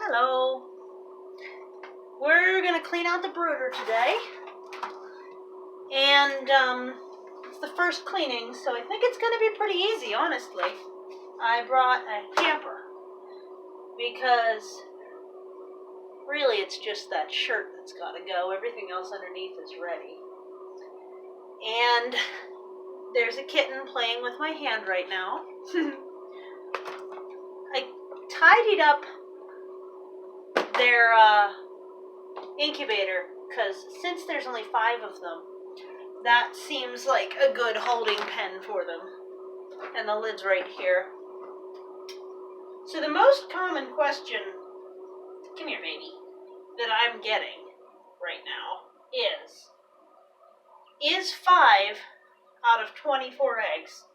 Hello. We're gonna clean out the brooder today, and it's the first cleaning, so I think it's gonna be pretty easy, honestly. I brought a hamper because really it's just that shirt that's gotta go. Everything else underneath is ready. And there's a kitten playing with my hand right now. I tidied up their incubator because since there's only 5 of them, that seems like a good holding pen for them. And the lid's right here. So the most common question, come here baby, that I'm getting right now is 5 out of 24 eggs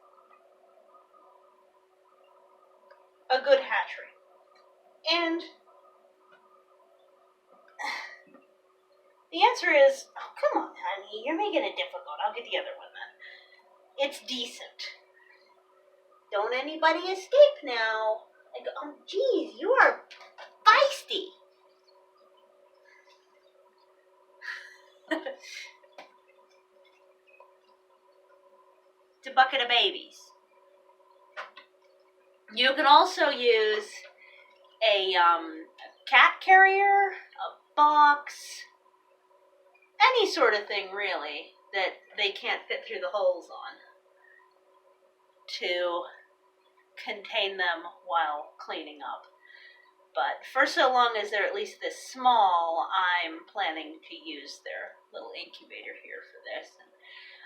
a good hatch rate? And the answer is, oh, come on, honey, you're making it difficult. I'll get the other one then. It's decent. Don't anybody escape now. I go, oh, geez, you are feisty. It's a bucket of babies. You can also use a cat carrier, a box, any sort of thing really that they can't fit through the holes on to contain them while cleaning up. But for so long as they're at least this small, I'm planning to use their little incubator here for this. And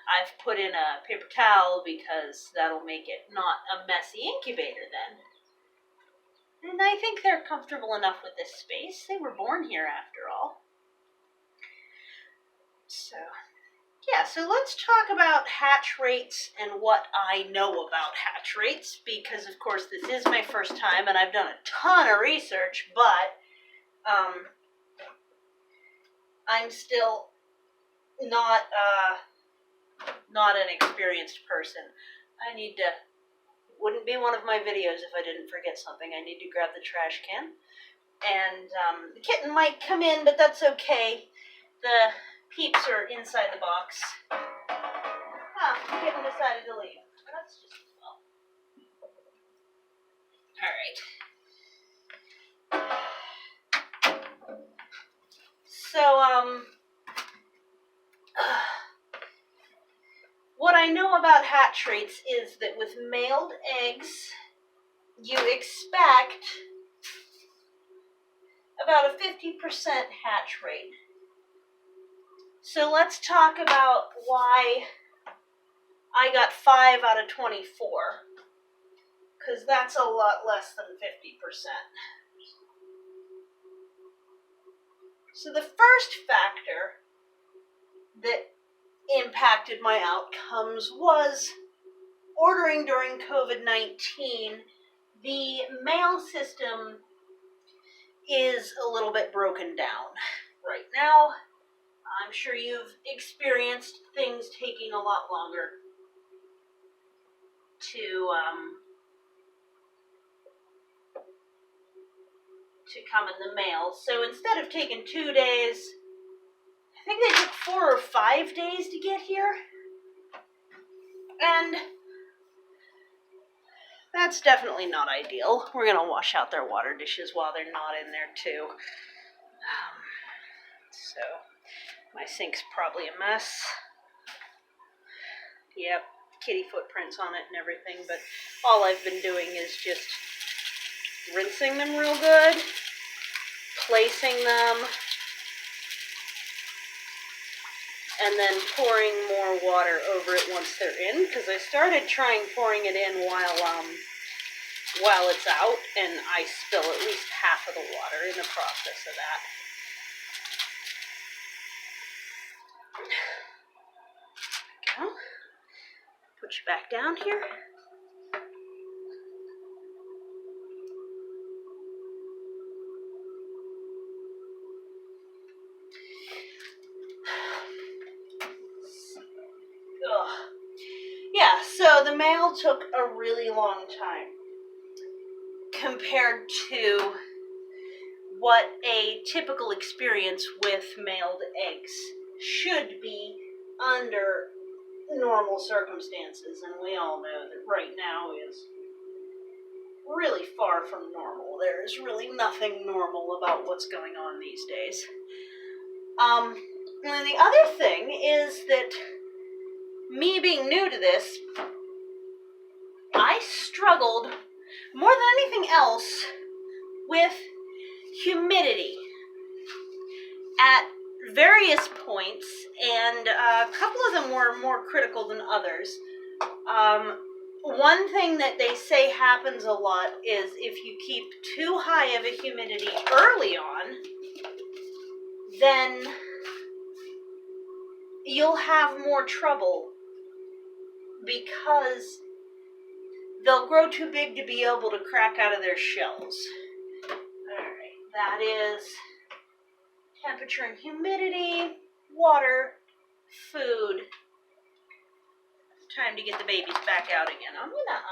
I've put in a paper towel because that'll make it not a messy incubator then. And I think they're comfortable enough with this space. They were born here after all. So, yeah, so let's talk about hatch rates and what I know about hatch rates, because of course this is my first time and I've done a ton of research, but I'm still not an experienced person. Wouldn't be one of my videos if I didn't forget something. I need to grab the trash can. And the kitten might come in, but that's okay. The peeps are inside the box. The kitten decided to leave. That's just as well. Alright. So, what I know about hatch rates is that with mailed eggs, you expect about a 50% hatch rate. So let's talk about why I got 5 out of 24, because that's a lot less than 50%. So the first factor that impacted my outcomes was ordering during COVID-19. The mail system is a little bit broken down right now. I'm sure you've experienced things taking a lot longer to come in the mail. So instead of taking 2 days, I think they took 4 or 5 days to get here. And that's definitely not ideal. We're going to wash out their water dishes while they're not in there too. So my sink's probably a mess. Yep, kitty footprints on it and everything, but all I've been doing is just rinsing them real good, placing them, and then pouring more water over it once they're in, because I started trying pouring it in while it's out, and I spill at least half of the water in the process of that. Go. Put you back down here. Yeah, so the mail took a really long time compared to what a typical experience with mailed eggs should be under normal circumstances, and we all know that right now is really far from normal. There is really nothing normal about what's going on these days. And the other thing is that me being new to this, I struggled more than anything else with humidity at various points, and a couple of them were more critical than others. One thing that they say happens a lot is if you keep too high of a humidity early on, then you'll have more trouble because they'll grow too big to be able to crack out of their shells. Alright, that is temperature and humidity, water, food. Time to get the babies back out again. I'm gonna,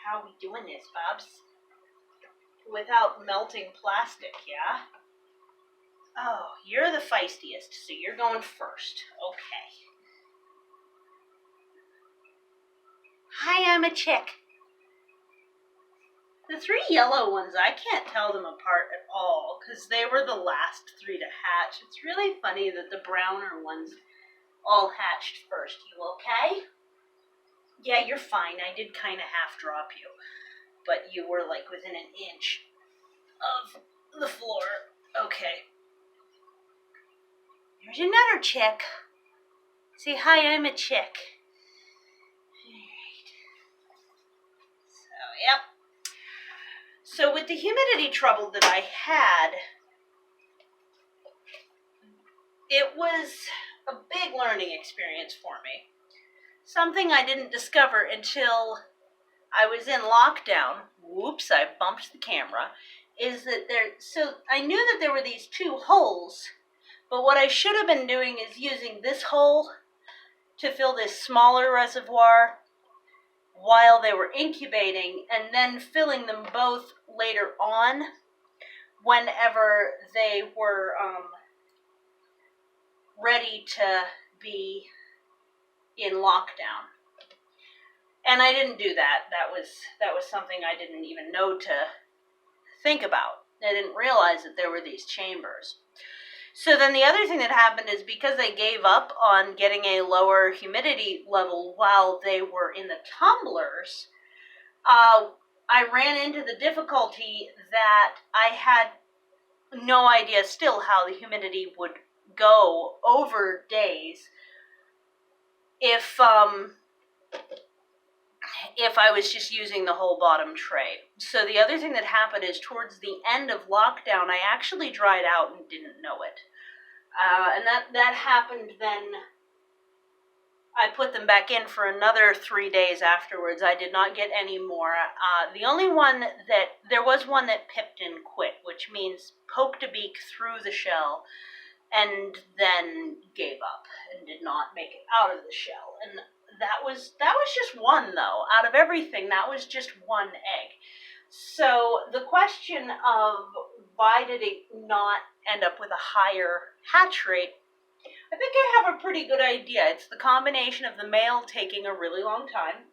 how are we doing this, Bobs? Without melting plastic, yeah? Oh, you're the feistiest, so you're going first. Okay. Hi, I'm a chick. The three yellow ones, I can't tell them apart at all, because they were the last three to hatch. It's really funny that the browner ones all hatched first. You okay? Yeah, you're fine. I did kind of half drop you, but you were like within an inch of the floor. Okay. There's another chick. Say hi, I'm a chick. Alright. So, yep. So with the humidity trouble that I had, it was a big learning experience for me. Something I didn't discover until I was in lockdown. Whoops, I bumped the camera. Is that so I knew that there were these two holes, but what I should have been doing is using this hole to fill this smaller reservoir while they were incubating, and then filling them both later on whenever they were ready to be in lockdown. And I didn't do that. That was something I didn't even know to think about. I didn't realize that there were these chambers. So then the other thing that happened is because they gave up on getting a lower humidity level while they were in the tumblers, I ran into the difficulty that I had no idea still how the humidity would go over days if I was just using the whole bottom tray. So the other thing that happened is towards the end of lockdown, I actually dried out and didn't know it. And that happened then. I put them back in for another 3 days afterwards. I did not get any more. The only one there was one that pipped and quit, which means poked a beak through the shell and then gave up and did not make it out of the shell. And that was just one, though. Out of everything, that was just one egg. So the question of why did it not end up with a higher hatch rate, I think I have a pretty good idea. It's the combination of the male taking a really long time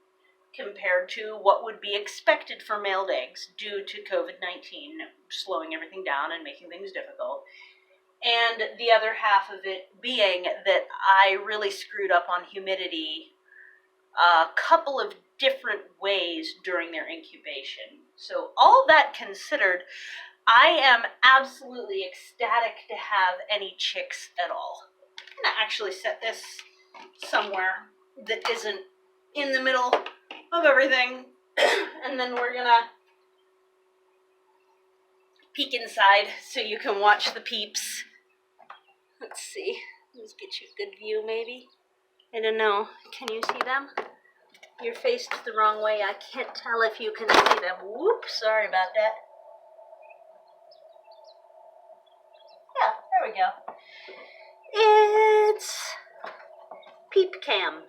compared to what would be expected for mailed eggs due to COVID-19 slowing everything down and making things difficult. And the other half of it being that I really screwed up on humidity a couple of different ways during their incubation. So all that considered, I am absolutely ecstatic to have any chicks at all. I'm going to actually set this somewhere that isn't in the middle of everything, and then we're going to peek inside so you can watch the peeps. Let's see. Let's get you a good view, maybe. I don't know. Can you see them? You're faced the wrong way. I can't tell if you can see them. Whoops, sorry about that. Yeah, there we go. It's peep cam.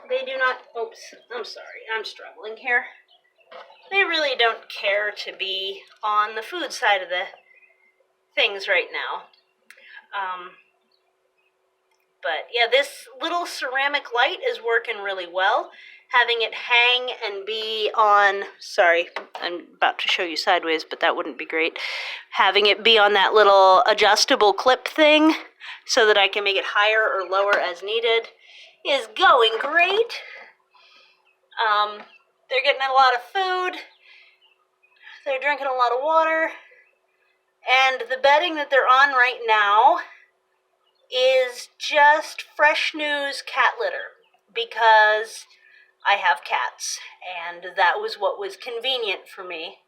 They do not, oops, I'm sorry, I'm struggling here. they really don't care to be on the food side of the things right now. But yeah, this little ceramic light is working really well. Having it hang and be on, sorry, I'm about to show you sideways, but that wouldn't be great. Having it be on that little adjustable clip thing so that I can make it higher or lower as needed is going great. They're getting a lot of food. They're drinking a lot of water. And the bedding that they're on right now is just Fresh News cat litter because I have cats and that was what was convenient for me.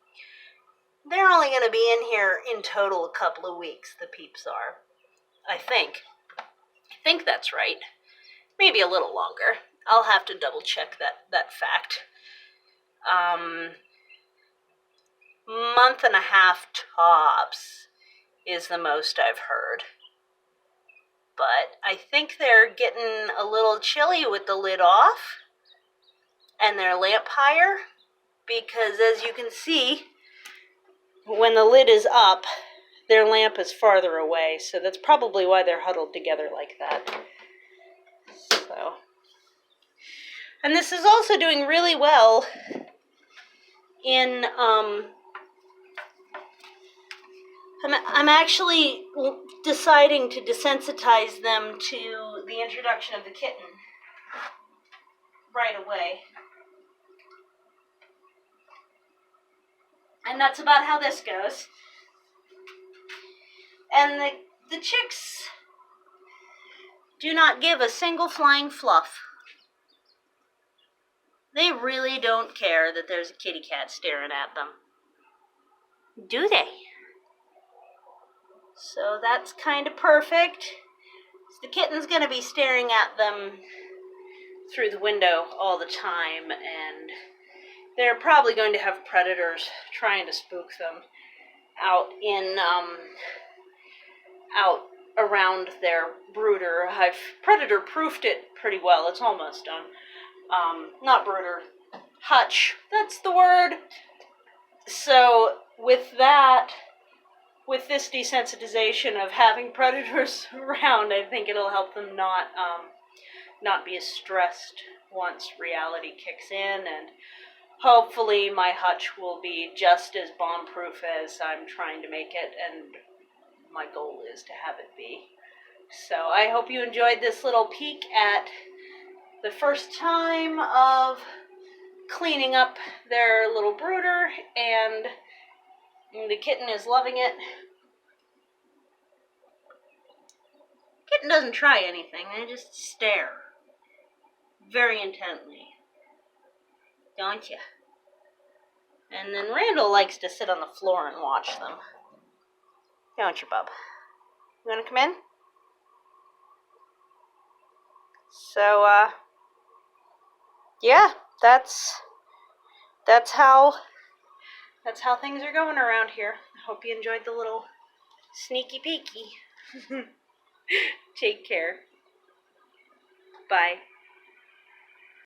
They're only going to be in here in total a couple of weeks, the peeps are. I think that's right. Maybe a little longer. I'll have to double check that fact. Month and a half tops is the most I've heard. But I think they're getting a little chilly with the lid off and their lamp higher because, as you can see, when the lid is up, their lamp is farther away, so that's probably why they're huddled together like that. So, and this is also doing really well in, I'm actually deciding to desensitize them to the introduction of the kitten right away. And that's about how this goes. And the chicks do not give a single flying fluff. They really don't care that there's a kitty cat staring at them. Do they? So that's kind of perfect. The kitten's going to be staring at them through the window all the time, and they're probably going to have predators trying to spook them out out around their brooder. I've predator-proofed it pretty well. It's almost done. Not brooder, hutch. That's the word. So with that, with this desensitization of having predators around, I think it'll help them not be as stressed once reality kicks in, and hopefully my hutch will be just as bomb-proof as I'm trying to make it, and my goal is to have it be. So I hope you enjoyed this little peek at the first time of cleaning up their little brooder, and the kitten is loving it. Kitten doesn't try anything, they just stare very intently. Don't you? And then Randall likes to sit on the floor and watch them. Don't you, bub? You want to come in? So, yeah, that's how things are going around here. I hope you enjoyed the little sneaky peeky. Take care. Bye.